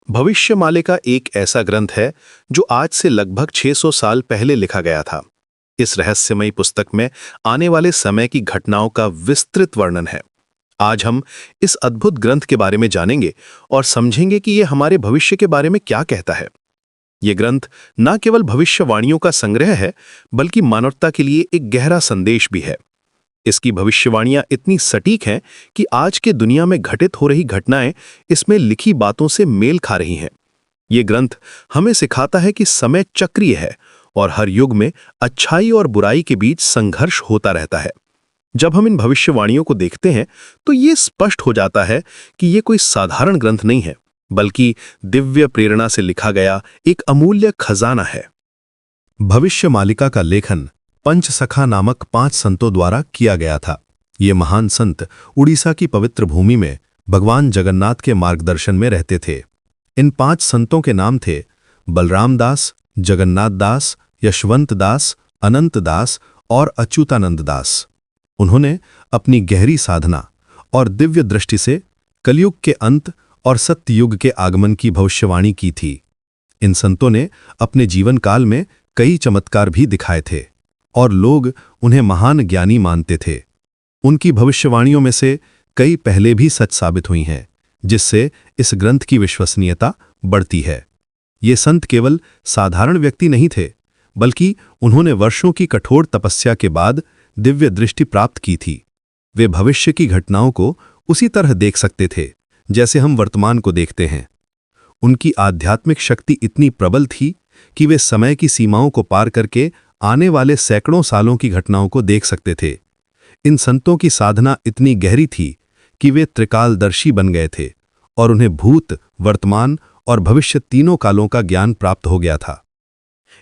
भविष्यमालिका एक ऐसा ग्रंथ है जो आज से लगभग 600 साल पहले लिखा गया था। इस रहस्यमयी पुस्तक में आने वाले समय की घटनाओं का विस्तृत वर्णन है। आज हम इस अद्भुत ग्रंथ के बारे में जानेंगे और समझेंगे कि यह हमारे भविष्य के बारे में क्या कहता है। यह ग्रंथ न केवल भविष्यवाणियों का संग्रह है, बल्कि मानवता के लिए एक गहरा संदेश भी है। इसकी भविष्यवाणियां इतनी सटीक हैं कि आज के दुनिया में घटित हो रही घटनाएं इसमें लिखी बातों से मेल खा रही हैं। ये ग्रंथ हमें सिखाता है कि समय चक्रीय है और हर युग में अच्छाई और बुराई के बीच संघर्ष होता रहता है। जब हम इन भविष्यवाणियों को देखते हैं तो ये स्पष्ट हो जाता है कि ये कोई साधारण ग्रंथ नहीं है, बल्कि दिव्य प्रेरणा से लिखा गया एक अमूल्य खजाना है। भविष्यमालिका का लेखन पंचसखा नामक 5 संतों द्वारा किया गया था। ये महान संत उड़ीसा की पवित्र भूमि में भगवान जगन्नाथ के मार्गदर्शन में रहते थे। इन 5 संतों के नाम थे बलराम दास, जगन्नाथ दास, यशवंत दास, अनंत दास और अच्युतानंद दास। उन्होंने अपनी गहरी साधना और दिव्य दृष्टि से कलयुग के अंत और सत्ययुग के आगमन की भविष्यवाणी की थी। इन संतों ने अपने जीवन काल में कई चमत्कार भी दिखाए थे और लोग उन्हें महान ज्ञानी मानते थे। उनकी भविष्यवाणियों में से कई पहले भी सच साबित हुई हैं, जिससे इस ग्रंथ की विश्वसनीयता बढ़ती है। ये संत केवल साधारण व्यक्ति नहीं थे, बल्कि उन्होंने वर्षों की कठोर तपस्या के बाद दिव्य दृष्टि प्राप्त की थी। वे भविष्य की घटनाओं को उसी तरह देख सकते थे जैसे हम वर्तमान को देखते हैं। उनकी आध्यात्मिक शक्ति इतनी प्रबल थी कि वे समय की सीमाओं को पार करके आने वाले सैकड़ों सालों की घटनाओं को देख सकते थे। इन संतों की साधना इतनी गहरी थी कि वे त्रिकालदर्शी बन गए थे और उन्हें भूत, वर्तमान और भविष्य तीनों कालों का ज्ञान प्राप्त हो गया था।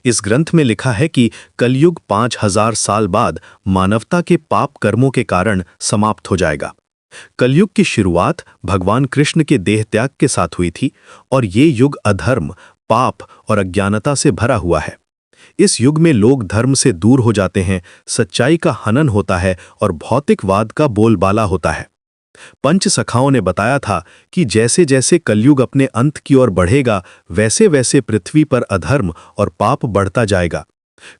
इस ग्रंथ में लिखा है कि कलयुग 5000 साल बाद मानवता के पाप कर्मों के कारण समाप्त हो जाएगा। कलयुग की शुरुआत भगवान कृष्ण के देह त्याग के साथ हुई थी और ये युग अधर्म, पाप और अज्ञानता से भरा हुआ है। इस युग में लोग धर्म से दूर हो जाते हैं, सच्चाई का हनन होता है और भौतिकवाद का बोलबाला होता है। पंचसखाओं ने बताया था कि जैसे जैसे कलयुग अपने अंत की ओर बढ़ेगा, वैसे वैसे पृथ्वी पर अधर्म और पाप बढ़ता जाएगा।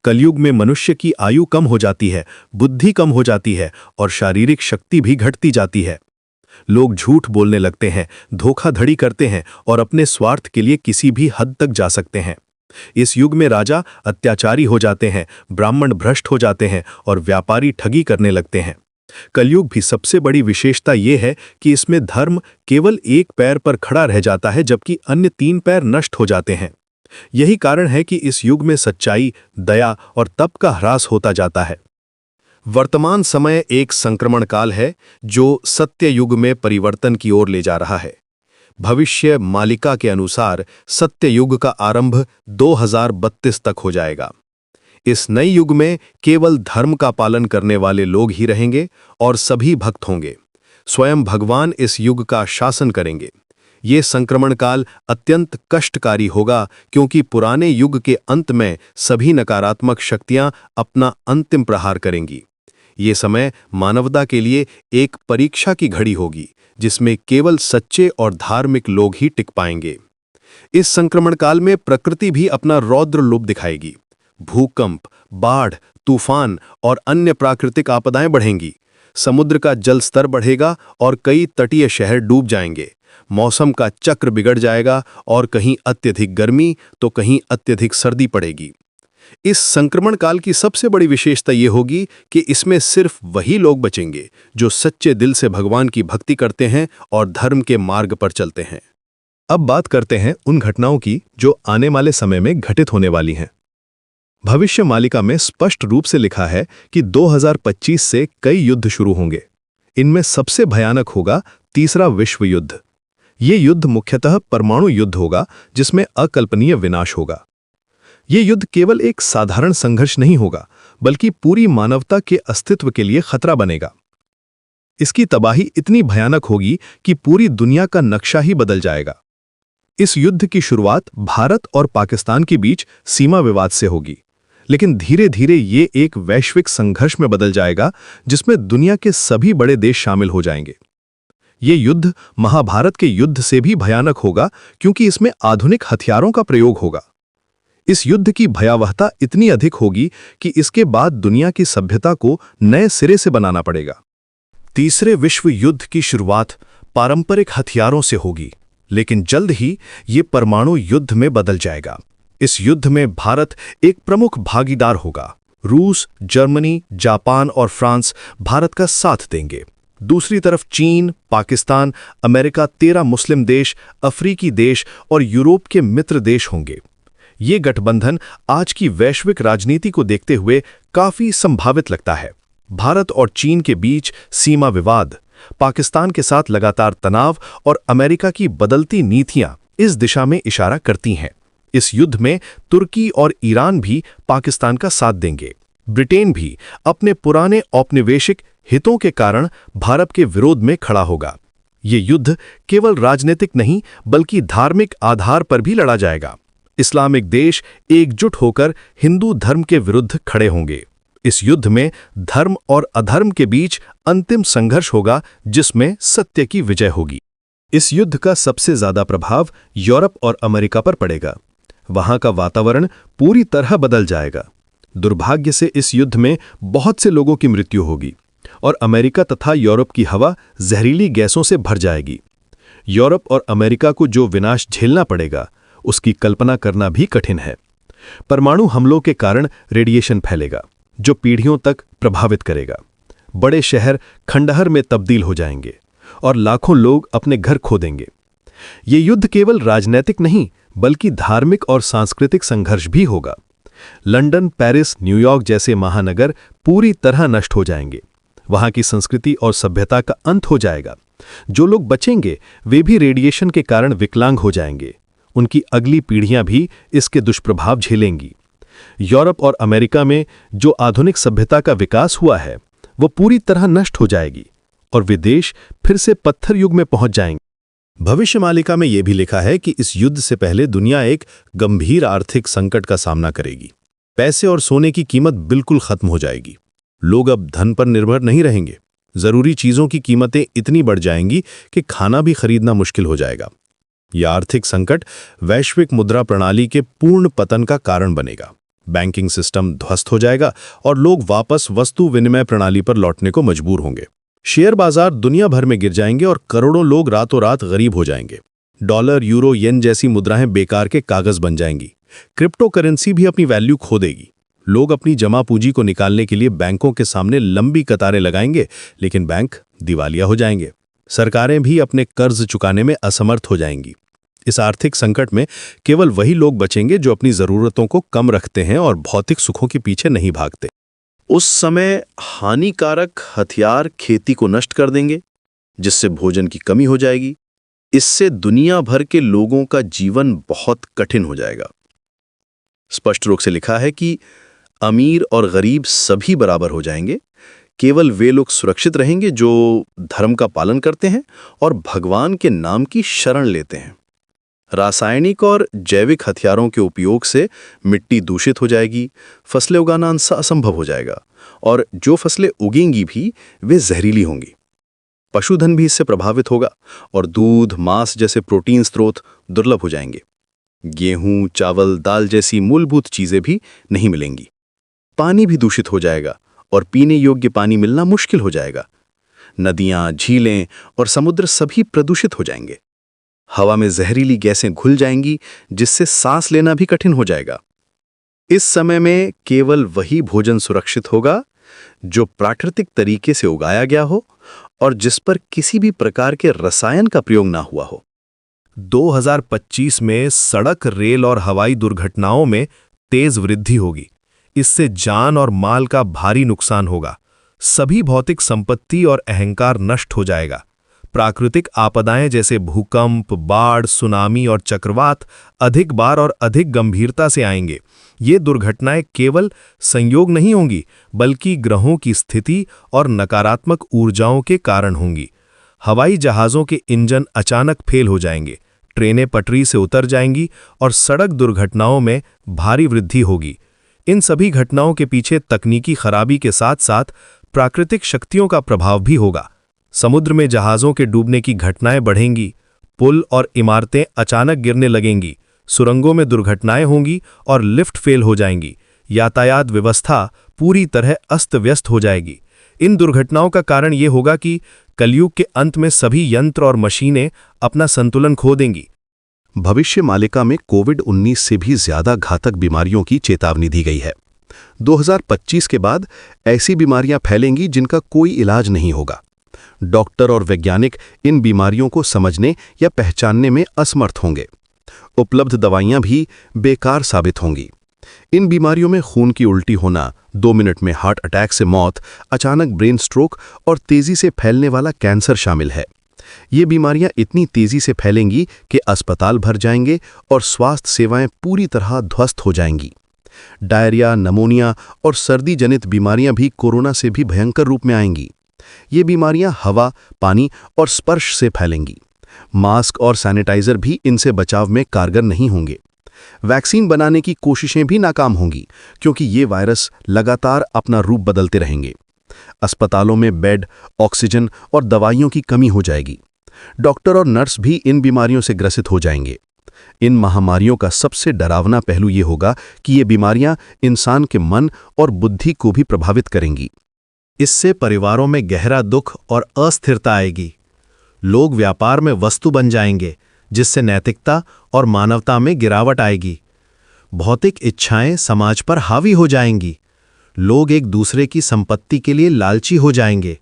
कलयुग में मनुष्य की आयु कम हो जाती है, बुद्धि कम हो जाती है और शारीरिक शक्ति भी घटती जाती है। लोग झूठ बोलने लगते हैं, धोखाधड़ी करते हैं और अपने स्वार्थ के लिए किसी भी हद तक जा सकते हैं। इस युग में राजा अत्याचारी हो जाते हैं, ब्राह्मण भ्रष्ट हो जाते हैं और व्यापारी ठगी करने लगते हैं। कलयुग भी सबसे बड़ी विशेषता यह है कि इसमें धर्म केवल एक पैर पर खड़ा रह जाता है, जबकि अन्य 3 पैर नष्ट हो जाते हैं। यही कारण है कि इस युग में सच्चाई, दया और तप का ह्रास होता जाता है। वर्तमान समय एक संक्रमण काल है जो सत्य युग में परिवर्तन की ओर ले जा रहा है। भविष्य मालिका के अनुसार सत्य युग का आरंभ 2032 तक हो जाएगा। इस नए युग में केवल धर्म का पालन करने वाले लोग ही रहेंगे और सभी भक्त होंगे। स्वयं भगवान इस युग का शासन करेंगे। ये संक्रमण काल अत्यंत कष्टकारी होगा, क्योंकि पुराने युग के अंत में सभी नकारात्मक शक्तियां अपना अंतिम प्रहार करेंगी। ये समय मानवता के लिए एक परीक्षा की घड़ी होगी, जिसमें केवल सच्चे और धार्मिक लोग ही टिक पाएंगे। इस संक्रमण काल में प्रकृति भी अपना रौद्र रूप दिखाएगी। भूकंप, बाढ़, तूफान और अन्य प्राकृतिक आपदाएं बढ़ेंगी। समुद्र का जल स्तर बढ़ेगा और कई तटीय शहर डूब जाएंगे। मौसम का चक्र बिगड़ जाएगा और कहीं अत्यधिक गर्मी तो कहीं अत्यधिक सर्दी पड़ेगी। इस संक्रमण काल की सबसे बड़ी विशेषता ये होगी कि इसमें सिर्फ वही लोग बचेंगे जो सच्चे दिल से भगवान की भक्ति करते हैं और धर्म के मार्ग पर चलते हैं। अब बात करते हैं उन घटनाओं की जो आने वाले समय में घटित होने वाली हैं। भविष्यमालिका में स्पष्ट रूप से लिखा है कि 2025 से कई युद्ध शुरू होंगे। इनमें सबसे भयानक होगा तीसरा विश्व युद्ध। ये युद्ध मुख्यतः परमाणु युद्ध होगा, जिसमें अकल्पनीय विनाश होगा। ये युद्ध केवल एक साधारण संघर्ष नहीं होगा, बल्कि पूरी मानवता के अस्तित्व के लिए खतरा बनेगा। इसकी तबाही इतनी भयानक होगी कि पूरी दुनिया का नक्शा ही बदल जाएगा। इस युद्ध की शुरुआत भारत और पाकिस्तान के बीच सीमा विवाद से होगी, लेकिन धीरे धीरे ये एक वैश्विक संघर्ष में बदल जाएगा, जिसमें दुनिया के सभी बड़े देश शामिल हो जाएंगे। ये युद्ध महाभारत के युद्ध से भी भयानक होगा क्योंकि इसमें आधुनिक हथियारों का प्रयोग होगा। इस युद्ध की भयावहता इतनी अधिक होगी कि इसके बाद दुनिया की सभ्यता को नए सिरे से बनाना पड़ेगा। तीसरे विश्व युद्ध की शुरुआत पारंपरिक हथियारों से होगी, लेकिन जल्द ही ये परमाणु युद्ध में बदल जाएगा। इस युद्ध में भारत एक प्रमुख भागीदार होगा। रूस, जर्मनी, जापान और फ्रांस भारत का साथ देंगे। दूसरी तरफ चीन, पाकिस्तान, अमेरिका, 13 मुस्लिम देश, अफ्रीकी देश और यूरोप के मित्र देश होंगे। ये गठबंधन आज की वैश्विक राजनीति को देखते हुए काफी संभावित लगता है। भारत और चीन के बीच सीमा विवाद, पाकिस्तान के साथ लगातार तनाव और अमेरिका की बदलती नीतियां इस दिशा में इशारा करती हैं। इस युद्ध में तुर्की और ईरान भी पाकिस्तान का साथ देंगे। ब्रिटेन भी अपने पुराने औपनिवेशिक हितों के कारण भारत के विरोध में खड़ा होगा। ये युद्ध केवल राजनीतिक नहीं बल्कि धार्मिक आधार पर भी लड़ा जाएगा। इस्लामिक देश एकजुट होकर हिंदू धर्म के विरुद्ध खड़े होंगे। इस युद्ध में धर्म और अधर्म के बीच अंतिम संघर्ष होगा, जिसमें सत्य की विजय होगी। इस युद्ध का सबसे ज्यादा प्रभाव यूरोप और अमेरिका पर पड़ेगा। वहां का वातावरण पूरी तरह बदल जाएगा। दुर्भाग्य से इस युद्ध में बहुत से लोगों की मृत्यु होगी और अमेरिका तथा यूरोप की हवा जहरीली गैसों से भर जाएगी। यूरोप और अमेरिका को जो विनाश झेलना पड़ेगा, उसकी कल्पना करना भी कठिन है। परमाणु हमलों के कारण रेडिएशन फैलेगा, जो पीढ़ियों तक प्रभावित करेगा। बड़े शहर खंडहर में तब्दील हो जाएंगे और लाखों लोग अपने घर खो देंगे। ये युद्ध केवल राजनीतिक नहीं बल्कि धार्मिक और सांस्कृतिक संघर्ष भी होगा। लंदन, पेरिस, न्यूयॉर्क जैसे महानगर पूरी तरह नष्ट हो जाएंगे। वहां की संस्कृति और सभ्यता का अंत हो जाएगा। जो लोग बचेंगे वे भी रेडिएशन के कारण विकलांग हो जाएंगे। उनकी अगली पीढ़ियां भी इसके दुष्प्रभाव झेलेंगी। यूरोप और अमेरिका में जो आधुनिक सभ्यता का विकास हुआ है, वो पूरी तरह नष्ट हो जाएगी और वे देश फिर से पत्थर युग में पहुंच जाएंगे। भविष्यमालिका में यह भी लिखा है कि इस युद्ध से पहले दुनिया एक गंभीर आर्थिक संकट का सामना करेगी। पैसे और सोने की कीमत बिल्कुल खत्म हो जाएगी। लोग अब धन पर निर्भर नहीं रहेंगे। जरूरी चीजों की कीमतें इतनी बढ़ जाएंगी कि खाना भी खरीदना मुश्किल हो जाएगा। यह आर्थिक संकट वैश्विक मुद्रा प्रणाली के पूर्ण पतन का कारण बनेगा। बैंकिंग सिस्टम ध्वस्त हो जाएगा और लोग वापस वस्तु विनिमय प्रणाली पर लौटने को मजबूर होंगे। शेयर बाजार दुनिया भर में गिर जाएंगे और करोड़ों लोग रातों रात गरीब हो जाएंगे। डॉलर, यूरो, येन जैसी मुद्राएं बेकार के कागज बन जाएंगी। क्रिप्टो करेंसी भी अपनी वैल्यू खो देगी। लोग अपनी जमा पूंजी को निकालने के लिए बैंकों के सामने लंबी कतारें लगाएंगे, लेकिन बैंक दिवालिया हो जाएंगे। सरकारें भी अपने कर्ज चुकाने में असमर्थ हो जाएंगी। इस आर्थिक संकट में केवल वही लोग बचेंगे जो अपनी जरूरतों को कम रखते हैं और भौतिक सुखों के पीछे नहीं भागते। उस समय हानिकारक हथियार खेती को नष्ट कर देंगे, जिससे भोजन की कमी हो जाएगी। इससे दुनिया भर के लोगों का जीवन बहुत कठिन हो जाएगा। स्पष्ट रूप से लिखा है कि अमीर और गरीब सभी बराबर हो जाएंगे। केवल वे लोग सुरक्षित रहेंगे जो धर्म का पालन करते हैं और भगवान के नाम की शरण लेते हैं। रासायनिक और जैविक हथियारों के उपयोग से मिट्टी दूषित हो जाएगी, फसलें उगाना असंभव हो जाएगा और जो फसलें उगेंगी भी वे जहरीली होंगी। पशुधन भी इससे प्रभावित होगा और दूध, मांस जैसे प्रोटीन स्रोत दुर्लभ हो जाएंगे। गेहूं, चावल, दाल जैसी मूलभूत चीजें भी नहीं मिलेंगी। पानी भी दूषित हो जाएगा और पीने योग्य पानी मिलना मुश्किल हो जाएगा। नदियां, झीलें और समुद्र सभी प्रदूषित हो जाएंगे। हवा में जहरीली गैसें घुल जाएंगी, जिससे सांस लेना भी कठिन हो जाएगा। इस समय में केवल वही भोजन सुरक्षित होगा जो प्राकृतिक तरीके से उगाया गया हो और जिस पर किसी भी प्रकार के रसायन का प्रयोग ना हुआ हो। 2025 में सड़क, रेल और हवाई दुर्घटनाओं में तेज वृद्धि होगी। इससे जान और माल का भारी नुकसान होगा। सभी भौतिक संपत्ति और अहंकार नष्ट हो जाएगा। प्राकृतिक आपदाएं जैसे भूकंप, बाढ़, सुनामी और चक्रवात अधिक बार और अधिक गंभीरता से आएंगे। ये दुर्घटनाएं केवल संयोग नहीं होंगी, बल्कि ग्रहों की स्थिति और नकारात्मक ऊर्जाओं के कारण होंगी। हवाई जहाज़ों के इंजन अचानक फेल हो जाएंगे, ट्रेनें पटरी से उतर जाएंगी और सड़क दुर्घटनाओं में भारी वृद्धि होगी। इन सभी घटनाओं के पीछे तकनीकी खराबी के साथ साथ प्राकृतिक शक्तियों का प्रभाव भी होगा। समुद्र में जहाज़ों के डूबने की घटनाएं बढ़ेंगी, पुल और इमारतें अचानक गिरने लगेंगी, सुरंगों में दुर्घटनाएं होंगी और लिफ्ट फेल हो जाएंगी, यातायात व्यवस्था पूरी तरह अस्त व्यस्त हो जाएगी। इन दुर्घटनाओं का कारण ये होगा कि कलयुग के अंत में सभी यंत्र और मशीनें अपना संतुलन खो देंगी। भविष्य मालिका में कोविड-19 से भी ज्यादा घातक बीमारियों की चेतावनी दी गई है। 2025 के बाद ऐसी बीमारियां फैलेंगी जिनका कोई इलाज नहीं होगा। डॉक्टर और वैज्ञानिक इन बीमारियों को समझने या पहचानने में असमर्थ होंगे। उपलब्ध दवाइयां भी बेकार साबित होंगी। इन बीमारियों में खून की उल्टी होना, 2 मिनट में हार्ट अटैक से मौत, अचानक ब्रेन स्ट्रोक और तेजी से फैलने वाला कैंसर शामिल है। ये बीमारियां इतनी तेजी से फैलेंगी कि अस्पताल भर जाएंगे और स्वास्थ्य सेवाएं पूरी तरह ध्वस्त हो जाएंगी। डायरिया, नमोनिया और सर्दी जनित बीमारियां भी कोरोना से भी भयंकर रूप में आएंगी। ये बीमारियां हवा, पानी और स्पर्श से फैलेंगी। मास्क और सैनिटाइजर भी इनसे बचाव में कारगर नहीं होंगे। वैक्सीन बनाने की कोशिशें भी नाकाम होंगी, क्योंकि ये वायरस लगातार अपना रूप बदलते रहेंगे। अस्पतालों में बेड, ऑक्सीजन और दवाइयों की कमी हो जाएगी। डॉक्टर और नर्स भी इन बीमारियों से ग्रसित हो जाएंगे। इन महामारियों का सबसे डरावना पहलू ये होगा कि ये बीमारियां इंसान के मन और बुद्धि को भी प्रभावित करेंगी। इससे परिवारों में गहरा दुख और अस्थिरता आएगी। लोग व्यापार में वस्तु बन जाएंगे, जिससे नैतिकता और मानवता में गिरावट आएगी। भौतिक इच्छाएं समाज पर हावी हो जाएंगी। लोग एक दूसरे की संपत्ति के लिए लालची हो जाएंगे,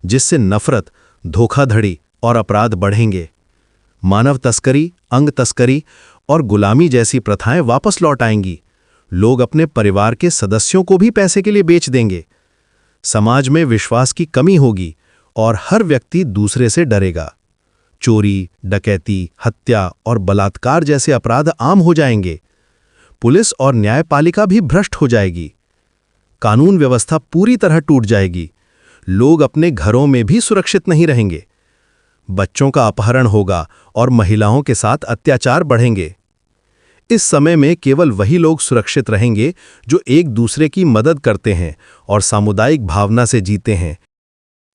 जिससे नफरत, धोखाधड़ी और अपराध बढ़ेंगे। मानव तस्करी, अंग तस्करी और गुलामी जैसी प्रथाएं वापस लौट आएंगी। लोग अपने परिवार के सदस्यों को भी पैसे के लिए बेच देंगे। समाज में विश्वास की कमी होगी और हर व्यक्ति दूसरे से डरेगा। चोरी, डकैती, हत्या और बलात्कार जैसे अपराध आम हो जाएंगे। पुलिस और न्यायपालिका भी भ्रष्ट हो जाएगी। कानून व्यवस्था पूरी तरह टूट जाएगी। लोग अपने घरों में भी सुरक्षित नहीं रहेंगे। बच्चों का अपहरण होगा और महिलाओं के साथ अत्याचार बढ़ेंगे। इस समय में केवल वही लोग सुरक्षित रहेंगे जो एक दूसरे की मदद करते हैं और सामुदायिक भावना से जीते हैं।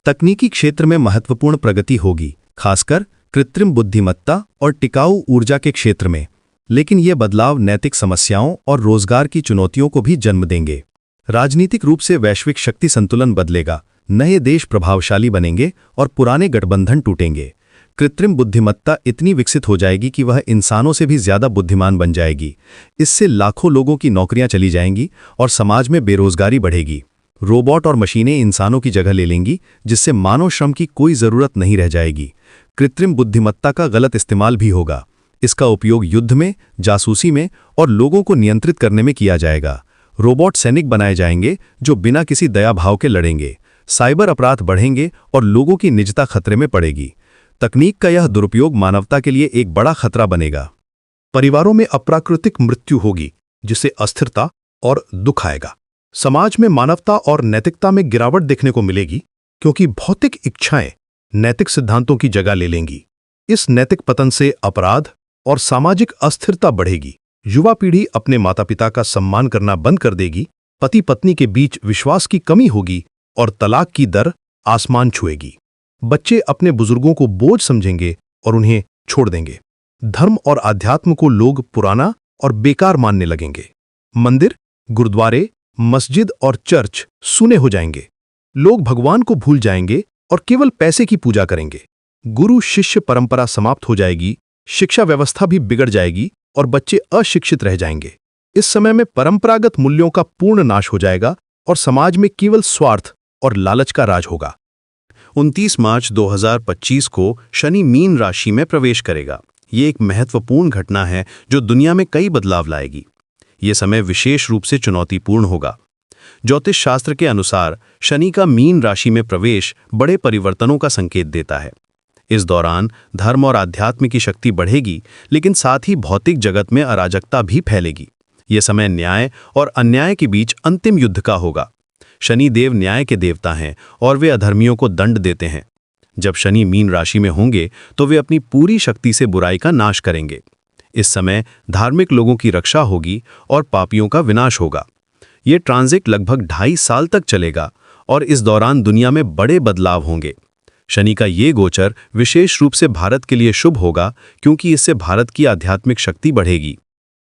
तकनीकी क्षेत्र में महत्वपूर्ण प्रगति होगी, खासकर कृत्रिम बुद्धिमत्ता और टिकाऊ ऊर्जा के क्षेत्र में। लेकिन ये बदलाव नैतिक समस्याओं और रोजगार की चुनौतियों को भी जन्म देंगे। राजनीतिक रूप से वैश्विक शक्ति संतुलन बदलेगा। नए देश प्रभावशाली बनेंगे और पुराने गठबंधन टूटेंगे। कृत्रिम बुद्धिमत्ता इतनी विकसित हो जाएगी कि वह इंसानों से भी ज्यादा बुद्धिमान बन जाएगी। इससे लाखों लोगों की नौकरियां चली जाएंगी और समाज में बेरोजगारी बढ़ेगी। रोबोट और मशीनें इंसानों की जगह ले लेंगी, जिससे मानव श्रम की कोई जरूरत नहीं रह जाएगी। कृत्रिम बुद्धिमत्ता का गलत इस्तेमाल भी होगा। इसका उपयोग युद्ध में, जासूसी में और लोगों को नियंत्रित करने में किया जाएगा। रोबोट सैनिक बनाए जाएंगे जो बिना किसी दया भाव के लड़ेंगे। साइबर अपराध बढ़ेंगे और लोगों की निजता खतरे में पड़ेगी। तकनीक का यह दुरुपयोग मानवता के लिए एक बड़ा खतरा बनेगा। परिवारों में अप्राकृतिक मृत्यु होगी, जिससे अस्थिरता और दुख आएगा। समाज में मानवता और नैतिकता में गिरावट देखने को मिलेगी, क्योंकि भौतिक इच्छाएं नैतिक सिद्धांतों की जगह ले लेंगी। इस नैतिक पतन से अपराध और सामाजिक अस्थिरता बढ़ेगी। युवा पीढ़ी अपने माता पिता का सम्मान करना बंद कर देगी। पति पत्नी के बीच विश्वास की कमी होगी और तलाक की दर आसमान छुएगी। बच्चे अपने बुजुर्गों को बोझ समझेंगे और उन्हें छोड़ देंगे। धर्म और आध्यात्म को लोग पुराना और बेकार मानने लगेंगे। मंदिर, गुरुद्वारे, मस्जिद और चर्च सूने हो जाएंगे। लोग भगवान को भूल जाएंगे और केवल पैसे की पूजा करेंगे। गुरु शिष्य परंपरा समाप्त हो जाएगी। शिक्षा व्यवस्था भी बिगड़ जाएगी और बच्चे अशिक्षित रह जाएंगे। इस समय में परंपरागत मूल्यों का पूर्ण नाश हो जाएगा और समाज में केवल स्वार्थ और लालच का राज होगा। 29 मार्च 2025 को शनि मीन राशि में प्रवेश करेगा। ये एक महत्वपूर्ण घटना है जो दुनिया में कई बदलाव लाएगी। ये समय विशेष रूप से चुनौतीपूर्ण होगा। ज्योतिष शास्त्र के अनुसार शनि का मीन राशि में प्रवेश बड़े परिवर्तनों का संकेत देता है। इस दौरान धर्म और आध्यात्म की शक्ति बढ़ेगी, लेकिन साथ ही भौतिक जगत में अराजकता भी फैलेगी। ये समय न्याय और अन्याय के बीच अंतिम युद्ध का होगा। शनि देव न्याय के देवता हैं और वे अधर्मियों को दंड देते हैं। जब शनि मीन राशि में होंगे तो वे अपनी पूरी शक्ति से बुराई का नाश करेंगे। इस समय धार्मिक लोगों की रक्षा होगी और पापियों का विनाश होगा। ये ट्रांजिट लगभग 2.5 साल तक चलेगा और इस दौरान दुनिया में बड़े बदलाव होंगे। शनि का ये गोचर विशेष रूप से भारत के लिए शुभ होगा क्योंकि इससे भारत की आध्यात्मिक शक्ति बढ़ेगी।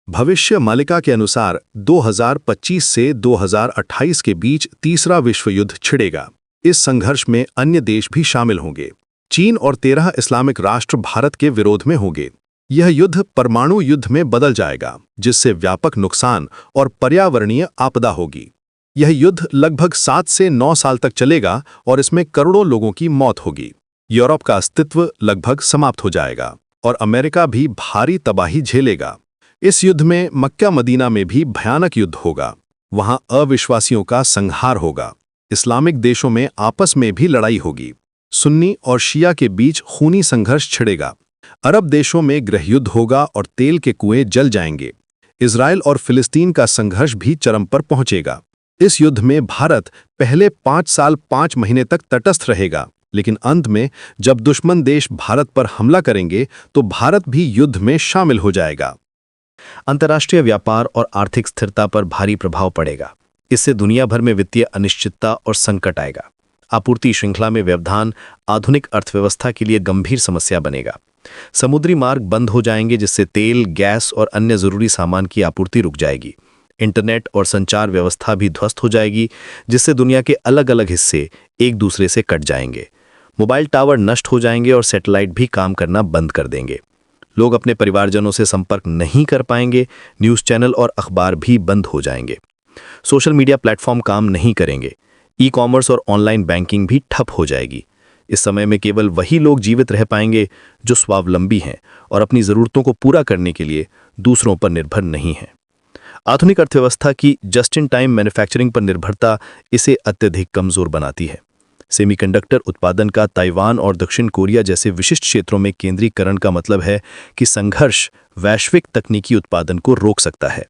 भविष्य मालिका के अनुसार 2025 से 2028 के बीच तीसरा विश्व युद्ध छिड़ेगा। इस संघर्ष में अन्य देश भी शामिल होंगे। चीन और 13 इस्लामिक राष्ट्र भारत के विरोध में होंगे। यह युद्ध परमाणु युद्ध में बदल जाएगा, जिससे व्यापक नुकसान और पर्यावरणीय आपदा होगी। यह युद्ध लगभग 7 से 9 साल तक चलेगा और इसमें करोड़ों लोगों की मौत होगी। यूरोप का अस्तित्व लगभग समाप्त हो जाएगा और अमेरिका भी भारी तबाही झेलेगा। इस युद्ध में मक्का मदीना में भी भयानक युद्ध होगा। वहां अविश्वासियों का संहार होगा। इस्लामिक देशों में आपस में भी लड़ाई होगी। सुन्नी और शिया के बीच खूनी संघर्ष छिड़ेगा। अरब देशों में गृहयुद्ध होगा और तेल के कुएं जल जाएंगे। इजराइल और फिलिस्तीन का संघर्ष भी चरम पर पहुंचेगा। इस युद्ध में भारत पहले 5 साल 5 महीने तक तटस्थ रहेगा, लेकिन अंत में जब दुश्मन देश भारत पर हमला करेंगे तो भारत भी युद्ध में शामिल हो जाएगा। अंतर्राष्ट्रीय व्यापार और आर्थिक स्थिरता पर भारी प्रभाव पड़ेगा। इससे दुनिया भर में वित्तीय अनिश्चितता और संकट आएगा। आपूर्ति श्रृंखला में व्यवधान आधुनिक अर्थव्यवस्था के लिए गंभीर समस्या बनेगा। समुद्री मार्ग बंद हो जाएंगे, जिससे तेल, गैस और अन्य जरूरी सामान की आपूर्ति रुक जाएगी। इंटरनेट और संचार व्यवस्था भी ध्वस्त हो जाएगी, जिससे दुनिया के अलग अलग हिस्से एक दूसरे से कट जाएंगे। मोबाइल टावर नष्ट हो जाएंगे और सैटेलाइट भी काम करना बंद कर देंगे। लोग अपने परिवारजनों से संपर्क नहीं कर पाएंगे। न्यूज़ चैनल और अखबार भी बंद हो जाएंगे। सोशल मीडिया प्लेटफॉर्म काम नहीं करेंगे। ई कॉमर्स और ऑनलाइन बैंकिंग भी ठप हो जाएगी। इस समय में केवल वही लोग जीवित रह पाएंगे जो स्वावलंबी हैं और अपनी ज़रूरतों को पूरा करने के लिए दूसरों पर निर्भर नहीं हैं। आधुनिक अर्थव्यवस्था की जस्ट इन टाइम मैन्युफैक्चरिंग पर निर्भरता इसे अत्यधिक कमज़ोर बनाती है। सेमीकंडक्टर उत्पादन का ताइवान और दक्षिण कोरिया जैसे विशिष्ट क्षेत्रों में केंद्रीकरण का मतलब है कि संघर्ष वैश्विक तकनीकी उत्पादन को रोक सकता है।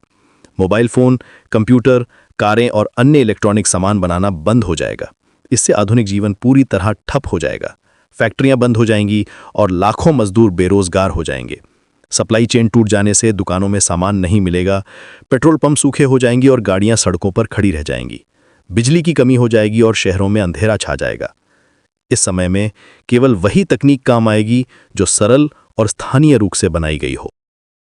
मोबाइल फ़ोन, कंप्यूटर, कारें और अन्य इलेक्ट्रॉनिक सामान बनाना बंद हो जाएगा। इससे आधुनिक जीवन पूरी तरह ठप हो जाएगा। फैक्ट्रियां बंद हो जाएंगी और लाखों मजदूर बेरोजगार हो जाएंगे। सप्लाई चेन टूट जाने से दुकानों में सामान नहीं मिलेगा। पेट्रोल पंप सूखे हो जाएंगे और गाड़ियां सड़कों पर खड़ी रह जाएंगी। बिजली की कमी हो जाएगी और शहरों में अंधेरा छा जाएगा। इस समय में केवल वही तकनीक काम आएगी जो सरल और स्थानीय रूप से बनाई गई हो।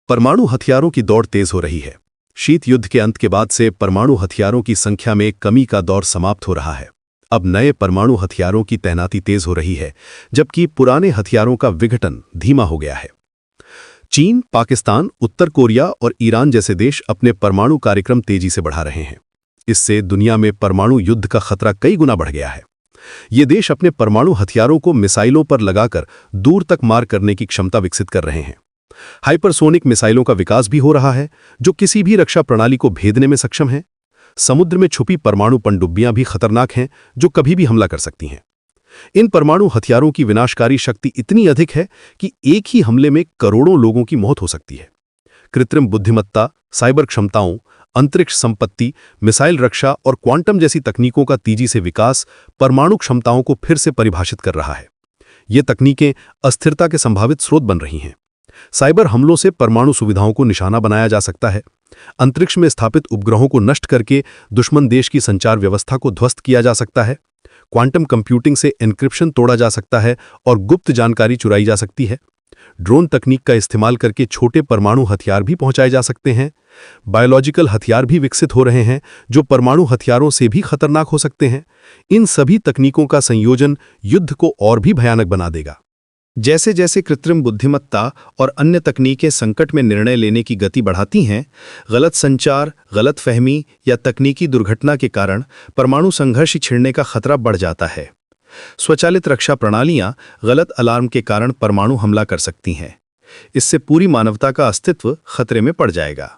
परमाणु हथियारों की दौड़ तेज हो रही है। शीत युद्ध के अंत के बाद से परमाणु हथियारों की संख्या में कमी का दौर समाप्त हो रहा है। अब नए परमाणु हथियारों की तैनाती तेज हो रही है, जबकि पुराने हथियारों का विघटन धीमा हो गया है। चीन, पाकिस्तान, उत्तर कोरिया और ईरान जैसे देश अपने परमाणु कार्यक्रम तेजी से बढ़ा रहे हैं। इससे दुनिया में परमाणु युद्ध का खतरा कई गुना बढ़ गया है। ये देश अपने परमाणु हथियारों को मिसाइलों पर लगाकर दूर तक मार करने की क्षमता विकसित कर रहे हैं। हाइपरसोनिक मिसाइलों का विकास भी हो रहा है, जो किसी भी रक्षा प्रणाली को भेदने में सक्षम है। समुद्र में छुपी परमाणु पनडुब्बियां भी खतरनाक हैं, जो कभी भी हमला कर सकती हैं। इन परमाणु हथियारों की विनाशकारी शक्ति इतनी अधिक है कि एक ही हमले में करोड़ों लोगों की मौत हो सकती है। कृत्रिम बुद्धिमत्ता, साइबर क्षमताओं, अंतरिक्ष संपत्ति, मिसाइल रक्षा और क्वांटम जैसी तकनीकों का तेजी से विकास परमाणु क्षमताओं को फिर से परिभाषित कर रहा है। ये तकनीकें अस्थिरता के संभावित स्रोत बन रही हैं। साइबर हमलों से परमाणु सुविधाओं को निशाना बनाया जा सकता है। अंतरिक्ष में स्थापित उपग्रहों को नष्ट करके दुश्मन देश की संचार व्यवस्था को ध्वस्त किया जा सकता है। क्वांटम कंप्यूटिंग से एन्क्रिप्शन तोड़ा जा सकता है और गुप्त जानकारी चुराई जा सकती है। ड्रोन तकनीक का इस्तेमाल करके छोटे परमाणु हथियार भी पहुंचाए जा सकते हैं। बायोलॉजिकल हथियार भी विकसित हो रहे हैं, जो परमाणु हथियारों से भी खतरनाक हो सकते हैं। इन सभी तकनीकों का संयोजन युद्ध को और भी भयानक बना देगा। जैसे जैसे कृत्रिम बुद्धिमत्ता और अन्य तकनीकें संकट में निर्णय लेने की गति बढ़ाती हैं, गलत संचार, गलतफहमी या तकनीकी दुर्घटना के कारण परमाणु संघर्ष छिड़ने का खतरा बढ़ जाता है। स्वचालित रक्षा प्रणालियां गलत अलार्म के कारण परमाणु हमला कर सकती हैं। इससे पूरी मानवता का अस्तित्व खतरे में पड़ जाएगा।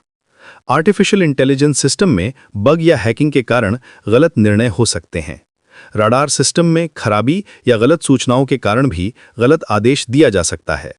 आर्टिफिशियल इंटेलिजेंस सिस्टम में बग या हैकिंग के कारण गलत निर्णय हो सकते हैं। रडार सिस्टम में खराबी या गलत सूचनाओं के कारण भी गलत आदेश दिया जा सकता है।